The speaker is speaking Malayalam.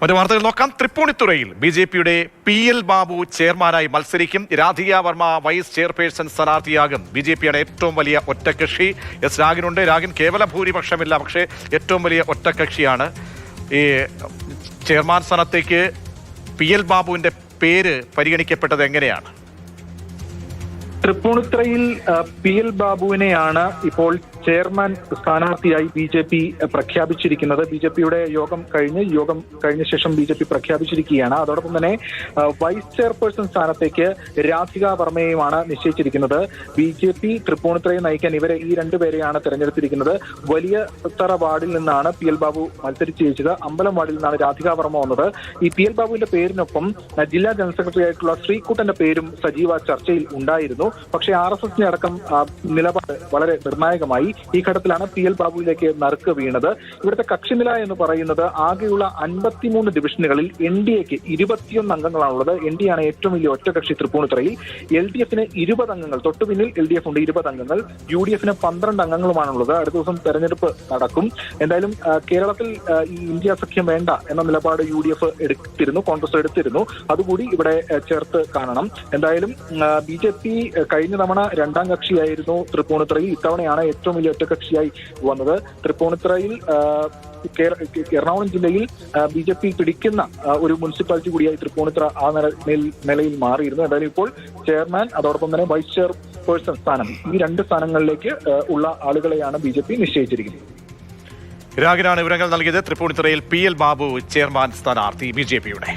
മറ്റു വാർത്തകൾ നോക്കാം. തൃപ്പൂണിത്തുറയിൽ ബി.ജെ.പിയുടെ പി.എൽ. ബാബു ചെയർമാനായി മത്സരിക്കും. രാധിക വർമ്മ വൈസ് ചെയർപേഴ്സൺ സ്ഥാനാർത്ഥിയാകും. ബി.ജെ.പിയുടെ ഏറ്റവും വലിയ ഒറ്റക്കക്ഷി എസ് രാഗിനുണ്ട്. രാഗിൻ കേവല ഭൂരിപക്ഷമില്ല, പക്ഷേ ഏറ്റവും വലിയ ഒറ്റക്കക്ഷിയാണ്. ഈ ചെയർമാൻ സ്ഥാനത്തേക്ക് പി.എൽ. ബാബുവിന്റെ പേര് പരിഗണിക്കപ്പെട്ടത് എങ്ങനെയാണ്? തൃപ്പൂണിത്തുറയിൽ പി.എൽ. ബാബുവിനെയാണ് ഇപ്പോൾ ചെയർമാൻ സ്ഥാനാർത്ഥിയായി ബി.ജെ.പി പ്രഖ്യാപിച്ചിരിക്കുന്നത്. ബി.ജെ.പിയുടെ യോഗം കഴിഞ്ഞ ശേഷം ബി.ജെ.പി പ്രഖ്യാപിച്ചിരിക്കുകയാണ്. അതോടൊപ്പം തന്നെ വൈസ് ചെയർപേഴ്സൺ സ്ഥാനത്തേക്ക് രാധിക വർമ്മയെയുമാണ് നിശ്ചയിച്ചിരിക്കുന്നത്. ബി.ജെ.പി തൃപ്പൂണിത്തുറയെ നയിക്കാൻ ഈ രണ്ടുപേരെയാണ് തെരഞ്ഞെടുത്തിരിക്കുന്നത്. വലിയ തറ വാർഡിൽ നിന്നാണ് പി.എൽ. ബാബു മത്സരിച്ച് ജയിച്ചത്. അമ്പലം വാർഡിൽ നിന്നാണ് രാധിക വർമ്മ വന്നത്. ഈ പി.എൽ. ബാബുവിന്റെ പേരിനൊപ്പം ജില്ലാ ജനറൽ സെക്രട്ടറി ആയിട്ടുള്ള ശ്രീകുട്ടന്റെ പേരും സജീവ ചർച്ചയിൽ ഉണ്ടായിരുന്നു. പക്ഷേ RSSന്റെ അടക്കം നിലപാട് വളരെ നിർണായകമായി. ഈ ഘട്ടത്തിലാണ് പി.എൽ. ബാബുവിലേക്ക് നറുക്ക് വീണത്. ഇവിടുത്തെ കക്ഷിനില എന്ന് പറയുന്നത് ആകെയുള്ള 53 ഡിവിഷനുകളിൽ NDAക്ക് 21 അംഗങ്ങളാണുള്ളത്. NDA ആണ് ഏറ്റവും വലിയ ഒറ്റകക്ഷി തൃപ്പൂണിത്തുറയിൽ. LDFന് 20 അംഗങ്ങൾ, തൊട്ടു പിന്നിൽ LDF ഉണ്ട് 20 അംഗങ്ങൾ. UDFന് 12 അംഗങ്ങളുമാണുള്ളത്. അടുത്ത ദിവസം തെരഞ്ഞെടുപ്പ് നടക്കും. എന്തായാലും കേരളത്തിൽ ഈ ഇന്ത്യ സഖ്യം വേണ്ട എന്ന നിലപാട് UDF എടുത്തിരുന്നു, കോൺഗ്രസ് എടുത്തിരുന്നു. അതുകൂടി ഇവിടെ ചേർത്ത് കാണണം. എന്തായാലും ബി.ജെ.പി കഴിഞ്ഞ തവണ രണ്ടാം കക്ഷിയായിരുന്നു തൃപ്പൂണിത്തുറയിൽ. ഇത്തവണയാണ് ഏറ്റവും വലിയ ഒറ്റകക്ഷിയായി വന്നത്. തൃപ്പൂണിത്തുറയിൽ എറണാകുളം ജില്ലയിൽ ബി.ജെ.പി പിടിക്കുന്ന ഒരു മുനിസിപ്പാലിറ്റി കൂടിയായി തൃപ്പൂണിത്തുറ ആ നിലയിൽ മാറിയിരുന്നു. എന്തായാലും ഇപ്പോൾ ചെയർമാൻ, അതോടൊപ്പം തന്നെ വൈസ് ചെയർപേഴ്സൺ സ്ഥാനം, ഈ രണ്ട് സ്ഥാനങ്ങളിലേക്ക് ഉള്ള ആളുകളെയാണ് ബി.ജെ.പി നിശ്ചയിച്ചിരിക്കുന്നത്. രാഗിനാണ് വിവരങ്ങൾ നൽകിയത്. തൃപ്പൂണിത്തുറയിൽ പി.എൽ. ബാബു ചെയർമാൻ സ്ഥാനാർത്ഥി ബി.ജെ.പിയുടെ.